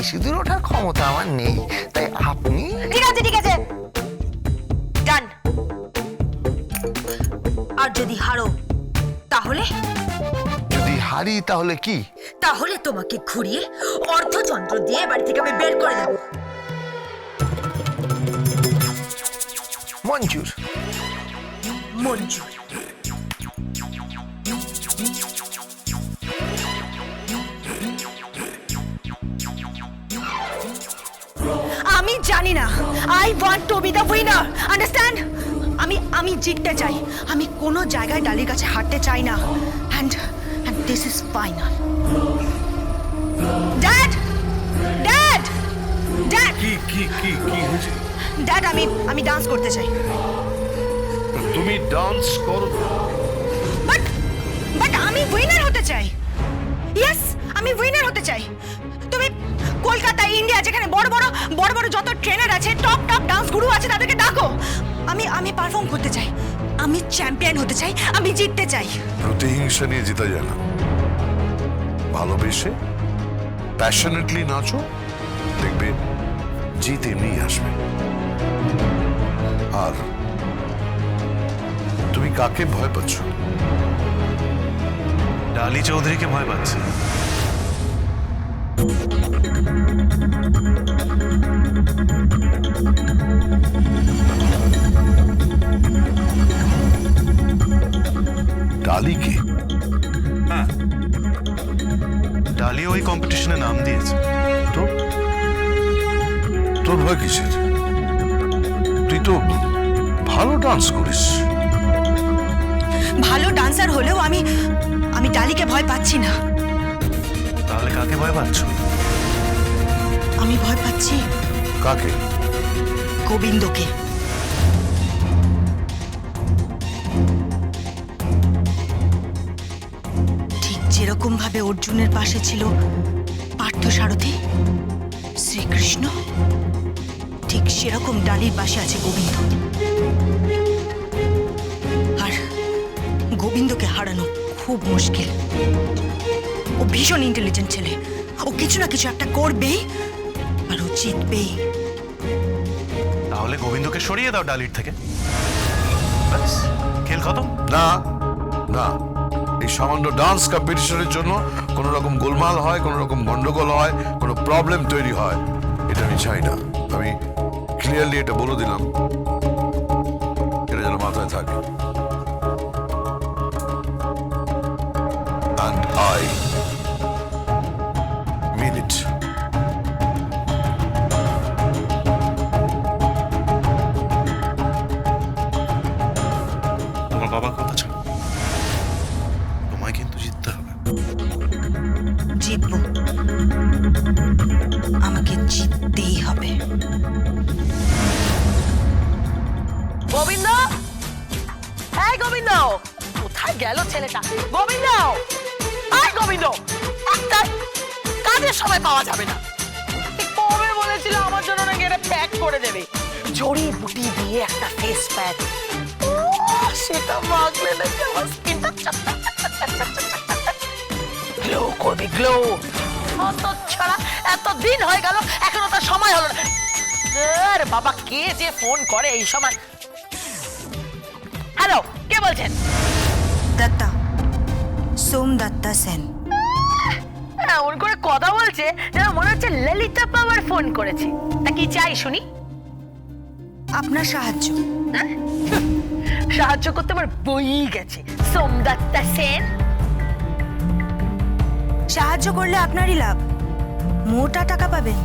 বেশি দূর ওঠার ক্ষমতা আমার নেই, তাই আপনি। ঠিক আছে ঠিক আছে, ডান। আর যদি হারো তাহলে? যদি হারি তাহলে কি? তাহলে তোমাকে ঘুরিয়ে অর্ধচন্দ্র দিয়ে বাড়ি থেকে আমি বের করে দেবো। মঞ্জুর। মঞ্জুর। আমি জানি না। I want to B the winner, understand? আমি জিততে চাই। আমি কোনো জায়গায় ডালির কাছে হারতে চাই না। And this is final. Dad, dad, dad, কি কি কি কি হয়েছে? ড্যাড, আমি ডান্স করতে চাই। তুমি ডান্স করো? বাট আমি উইনার হতে চাই। ইয়েস, আমি উইনার হতে চাই। তুমি কলকাতা, ইন্ডিয়া, যেখানে বড় বড় যত ট্রেনার আছে, টপ ডান্স গুরু আছে, তাদেরকে ডাকো। আমি পারফর্ম করতে চাই। আমি চ্যাম্পিয়ন হতে চাই। আমি জিততে চাই। প্রতিহিংসা নিয়ে জেতা যায় না। ভালোবেসে প্যাশনেটলি নাচো, দেখবে জিত এমনি আসবে। আর তুমি কাকে ভয় পাচ্ছ? ডালি চৌধুরীকে ভয় পাচ্ছে। ডালিকে? হ্যাঁ, ডালি ওই কম্পিটিশনে নাম দিয়েছে। তো তোর ভয় কিসের? তুই তো ভালো ডান্স করিস। ভালো ডান্সার হলেও আমি ডালিকে ভয় পাচ্ছি না। তাহলে কাকে ভয় পাচ্ছ? আমি ভয় পাচ্ছি কাকে? গোবিন্দকে। ঠিক যেরকম ভাবে অর্জুনের পাশে ছিল পার্থসারথী, শ্রীকৃষ্ণ, ঠিক সেরকম ডালির পাশে আছে গোবিন্দ। আর গোবিন্দকে হারানো খুব মুশকিল। ও ভীষণ ইন্টেলিজেন্ট ছেলে। ও কিছু না কিছু একটা করবেই, আর ও জিতবেই। তাহলে গোবিন্দকে সরিয়ে দাও ডালির থেকে, ব্যাস খেল খতম। না না, এই সামান্য ডান্স কম্পিটিশনের জন্য কোনো রকম গোলমাল হয়, কোনো রকম গন্ডগোল হয়, কোনো প্রবলেম তৈরি হয়, এটা আমি চাই না। আমি ক্লিয়ারলি এটা বলে দিলাম, এটা যেন মাথায় থাকে। And I mean it. তোমার বাবার কথা ছাড়ো, তোমায় কিন্তু জিততে হবে। জিতবো, আমাকে জিততেই হবে। গোবিন্দ, এই গোবিন্দ, কোথায় গেল ছেলেটা? গোবিন্দ, এই গোবিন্দ, একটা কাজের সময় পাওয়া যাবে না। কবে বলেছিল আমার জন্য নাকি এটা প্যাক করে দেবে, জড়ি বুটি দিয়ে একটা ফেস প্যাক। সেটা মাখলে নাকি আমার স্কিনটা গ্লো করবে, গ্লো। অত ছাড়া এত দিন হয়ে গেল, এখনো তার সময় হলো না। আরে বাবা, কে যে ফোন করে এই সময়? হ্যালো, কে বলছেন? দত্তা, সোম দত্তা সেন। এমন করে কথা বলছে যেন মনে হচ্ছে ললিতা পাওয়ার ফোন করেছে। তা কি চাই শুনি? আপনার সাহায্য। হ্যাঁ? সাহায্য করতে আমার বই গেছে। সোমদত্তা সেন, সাহায্য করলে আপনারই লাভ, মোটা টাকা পাবেন।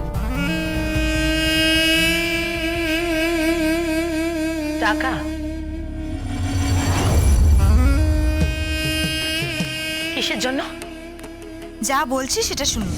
টাকা? কিসের জন্য? যা বলছি সেটা শুনুন।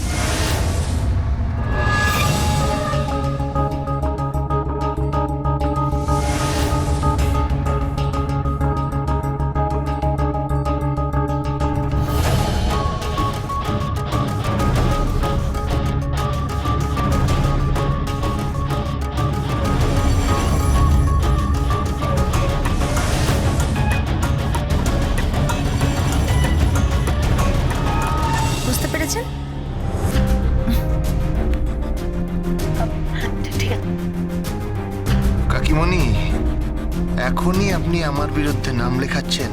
বুঝতে পেরেছেন? কাকিমণি, এখনই আপনি আমার বিরুদ্ধে নাম লেখাচ্ছেন?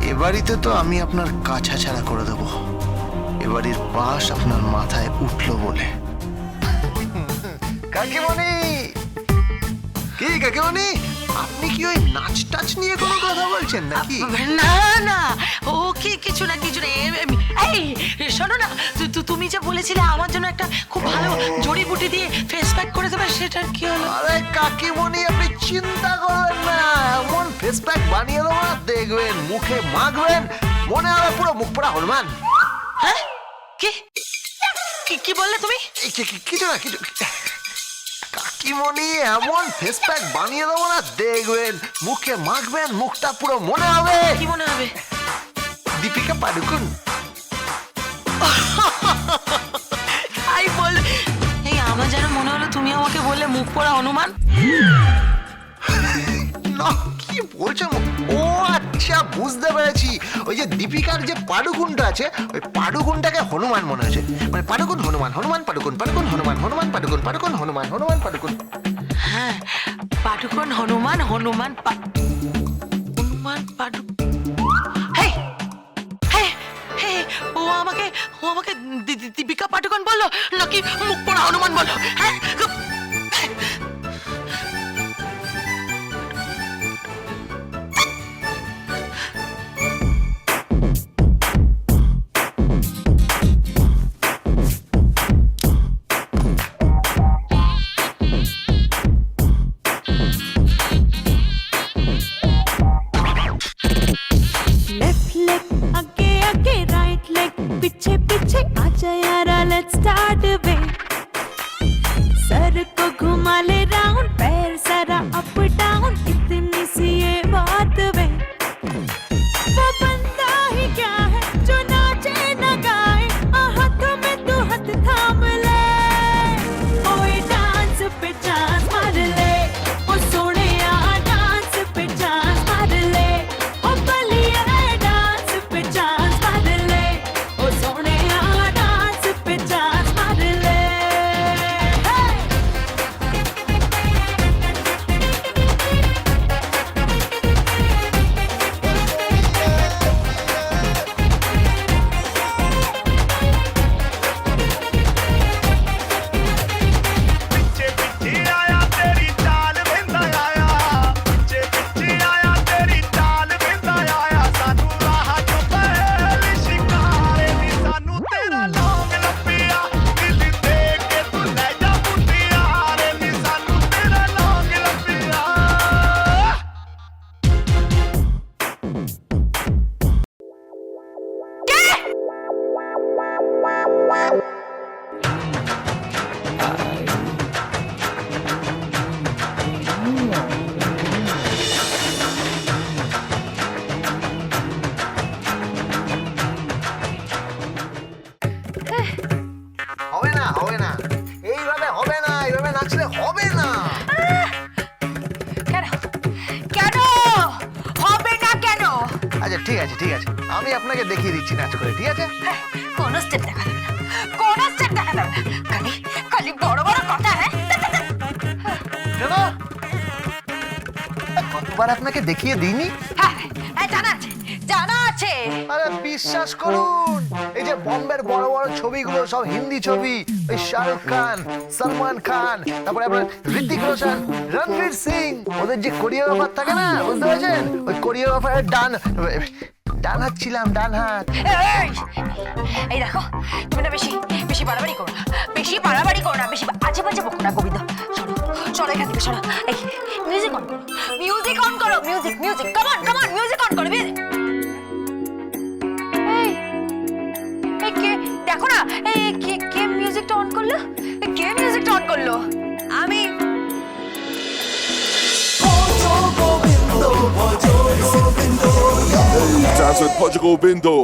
এ বাড়িতে তো আমি আপনার কাছা ছাড়া করে দেব, এ বাড়ির পাশ আপনার মাথায় উঠলো বলে। কাকিমণি, কি কাকিমণি, আপনি কি ওই নাচ টাচ নিয়ে কোনো কথা বলছেন নাকি? না না, ও কি কিছু না কিছু না। এই শোনো না, তুমি যে বলেছিলে আমার জন্য একটা খুব ভালো জড়িবুটি দিয়ে ফেস প্যাক করে দেবে, সেটার কি হলো? আরে কাকিমণি, আপনি চিন্তা করবেন না, এমন ফেস প্যাক বানিয়ে দেবো না, দেখবেন মুখে মাখবেন মনে হবে পুরো মুখ পড়া হনুমান। হ্যাঁ, কি কি- কি বললে তুমি? কিছু না, কিছু। কাকিমণি, এমন ফেস প্যাক বানিয়ে দেবো না, দেখবেন মুখে মাখবেন মুখটা পুরো মনে হবে কি মনে হবে? দীপিকা পাডুকোন। আই বল, এই আমার যেন মনে হলো তুমি আমাকে বললে মুখ পড়া হনুমান। না, কি বলছেন? ও আচ্ছা, বুঝতে পেরেছি। ওই যে দীপিকার যে পাডুকুনটা আছে, ওই পাডুকুনটাকে হনুমান মনে হয়েছে। মানে পাডুকুন হনুমান, হনুমান পাডুকুন, পাডুকুন হনুমান, হনুমান পাডুকুন, পাডুকুন হনুমান, হনুমান পাডুকুন। হ্যাঁ, পাডুকোন হনুমান, হনুমান পাডু। হেই হেই হেই, ও আমাকে দীপিকা পাডুকোন বললো নাকি মুখ পড়া হনুমান বললো? হ্যাঁ, लेफ्ट लेग आगे आगे राइट लेग पीछे पीछे आजा यारा लेट्स स्टार्ट वे सर को घुमा ले राउंड पैर सारा अप डाउन इतनी सी ये बात वे वो बंदा ही क्या है जो नाचे न गाए हाथों में तू हाथ थाम ले ओए डांस पे चांस मार ले ओ सोने डांस पे चांस मार ले ओ बलिया डांस पे चांस मार ले ओ सोने डांस पे चांस मार ले ਪਿੱਛੇ ਪਿੱਛੇ ਆਇਆ ਤੇਰੀ ਚਾਲ ਵੇਂਦਾ ਆਇਆ ਪਿੱਛੇ ਪਿੱਛੇ ਆਇਆ ਤੇਰੀ ਚਾਲ ਵੇਂਦਾ ਆਇਆ ਸਾਨੂੰ ਰਾਹ ਚੋਂ ਪਹਿਲੀ ਸ਼ਿਕਾਰੇ ਨੀ ਸਾਨੂੰ ਤੇਰਾ ਲੌਂਗ ਲੱਭਿਆ ਦਿਲ ਦੇ ਕੇ ਤੂੰ ਲੈ ਜਾ ਮੁੰਡਿਆਰੇ ਨੀ ਸਾਨੂੰ ਤੇਰਾ ਲੌਂਗ ਲੱਭਿਆ হবে না, হবে না, এইভাবে হবে না, এইভাবে নাচলে হবে না। কেন কেন হবে না কেন? আচ্ছা ঠিক আছে, ঠিক আছে, আমি আপনাকে দেখিয়ে দিচ্ছি নাচ করে, ঠিক আছে? কোন স্টেপ দেখা যাবে না, কোন স্টেপ দেখা যাবে না, খালি খালি বড় বড় কথা। হ্যাঁ, কেন? কতবার আপনাকে দেখিয়ে দিইনি? হ্যাঁ হ্যাঁ, জানা আছে, জানা আছে। আরে বিশ্বাস করুন, এই যে বম্বের বড় বড় ছবিগুলো সব হিন্দি ছবি, ওই শাহরুখ খান, সলমান খান, তারপরে আপনার ঋতিক রোশন, রণবীর সিং, ওদের যে কোরিওগ্রাফার থাকে না, বুঝতে পেরেছেন? ওই কোরিওগ্রাফারের ডান হাত ছিলাম, ডান হাত। এই, এই দেখো, তুমি না বেশি বেশি বাড়াবাড়ি করো না, বেশি বাড়াবাড়ি করো না, বেশি আজে বাজে বকো না। গোবিন্দ, শোনো, চলো এখান থেকে, শোনো। এই মিউজিক অন করো, মিউজিক অন করো, music music, come on come on, music on করো। এই এই কে, দেখো না, এই কে কে মিউজিকটা অন করলো? কে মিউজিকটা অন করলো? আমি। Dance with Portugal Bindo.